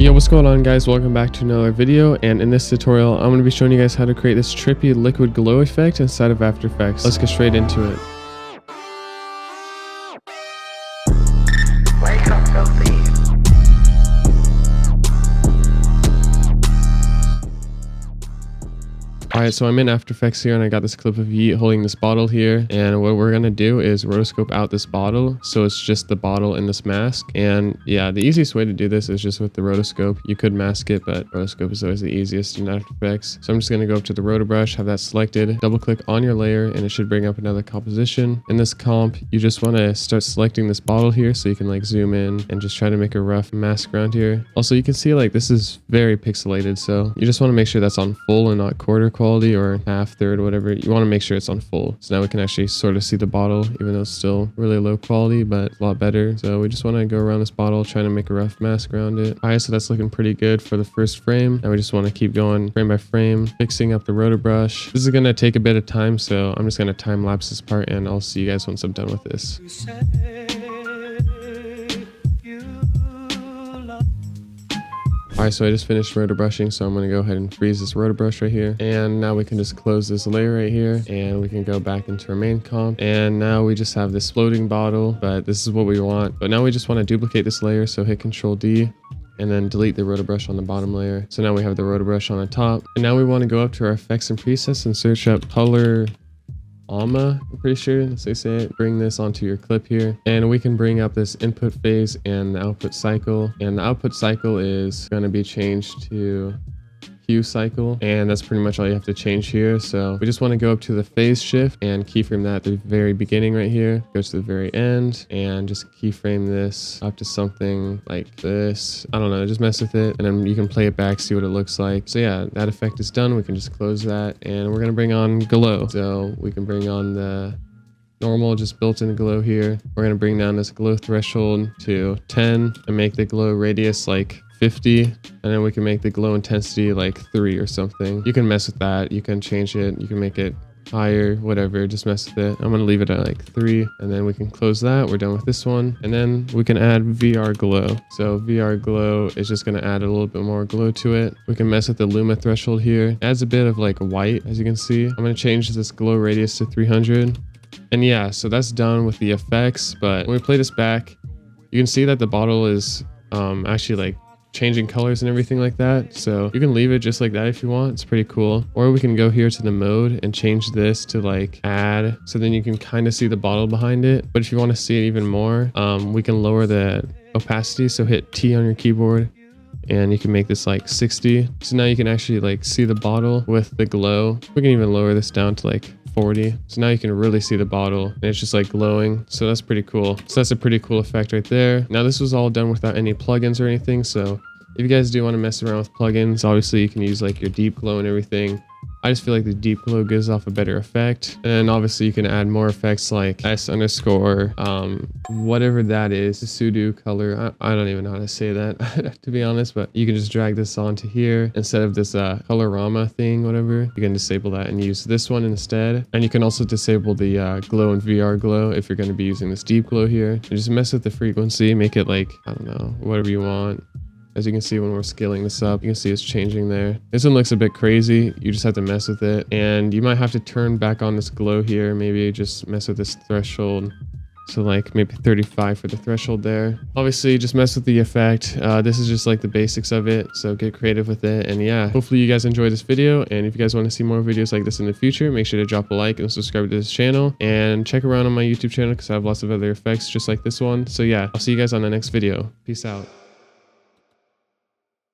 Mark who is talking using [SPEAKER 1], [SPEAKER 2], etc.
[SPEAKER 1] Yo, what's going on, guys? Welcome back to another video, and in this tutorial I'm going to be showing you guys how to create this trippy liquid glow effect inside of After Effects. Let's get straight into it.
[SPEAKER 2] Wake up, filthy.
[SPEAKER 1] Alright, so I'm in After Effects here, and I got this clip of Yeet holding this bottle here, and what we're gonna do is rotoscope out this bottle so it's just the bottle in this mask. And yeah, the easiest way to do this is just with the rotoscope. You could mask it, but rotoscope is always the easiest in After Effects. So I'm just gonna go up to the roto brush, have that selected, double click on your layer, and it should bring up another composition. In this comp, you just want to start selecting this bottle here so you can like zoom in and just try to make a rough mask around here. Also, you can see like this is very pixelated, so you just want to make sure that's on full and not quarter quality or half, third, whatever. You want to make sure it's on full. So now we can actually sort of see the bottle, even though it's still really low quality, but a lot better. So we just want to go around this bottle, trying to make a rough mask around it. All right, so that's looking pretty good for the first frame. Now we just want to keep going frame by frame, fixing up the roto brush. This is going to take a bit of time, so I'm just going to time lapse this part, and I'll see you guys once I'm done with this. Alright, so I just finished roto brushing, so I'm going to go ahead and freeze this roto brush right here. And now we can just close this layer right here, and we can go back into our main comp. And now we just have this floating bottle, but this is what we want. But now we just want to duplicate this layer, so hit Control D and then delete the roto brush on the bottom layer. So now we have the roto brush on the top. And now we want to go up to our effects and presets and search up color Alma, I'm pretty sure that's how you say it. Bring this onto your clip here, and we can bring up this input phase and the output cycle. And the output cycle is going to be changed to Q cycle, and that's pretty much all you have to change here. So we just want to go up to the phase shift and keyframe that at the very beginning right here, go to the very end, and just keyframe this up to something like this. I don't know, just mess with it, and then you can play it back, see what it looks like. So yeah, that effect is done. We can just close that, and we're gonna bring on glow. So we can bring on the normal, just built-in glow here. We're gonna bring down this glow threshold to 10 and make the glow radius like 50, and then we can make the glow intensity like 3 or something. You can mess with that, you can change it, you can make it higher, whatever, just mess with it. I'm gonna leave it at like 3, and then we can close that. We're done with this one, and then we can add VR glow. So VR glow is just gonna add a little bit more glow to it. We can mess with the luma threshold here. It adds a bit of like white, as you can see. I'm gonna change this glow radius to 300, and yeah, so that's done with the effects. But when we play this back, you can see that the bottle is actually like changing colors and everything like that. So you can leave it just like that if you want. It's pretty cool. Or we can go here to the mode and change this to like add, so then you can kind of see the bottle behind it. But if you want to see it even more, we can lower the opacity. So hit T on your keyboard, and you can make this like 60. So now you can actually like see the bottle with the glow. We can even lower this down to like 40. So now you can really see the bottle, and it's just like glowing. So that's pretty cool. So that's a pretty cool effect right there. Now this was all done without any plugins or anything. So if you guys do want to mess around with plugins, obviously you can use like your deep glow and everything. I just feel like the deep glow gives off a better effect. And obviously you can add more effects like S underscore, whatever that is, the pseudo color. I don't even know how to say that to be honest, but you can just drag this onto here instead of this colorama thing, whatever. You can disable that and use this one instead. And you can also disable the glow and VR glow if you're going to be using this deep glow here. And just mess with the frequency, make it like, I don't know, whatever you want. As you can see when we're scaling this up, you can see it's changing there. This one looks a bit crazy. You just have to mess with it. And you might have to turn back on this glow here. Maybe just mess with this threshold. So like maybe 35 for the threshold there. Obviously just mess with the effect. This is just like the basics of it. So get creative with it. And yeah, hopefully you guys enjoyed this video. And if you guys want to see more videos like this in the future, make sure to drop a like and subscribe to this channel. And check around on my YouTube channel because I have lots of other effects just like this one. So yeah, I'll see you guys on the next video. Peace out.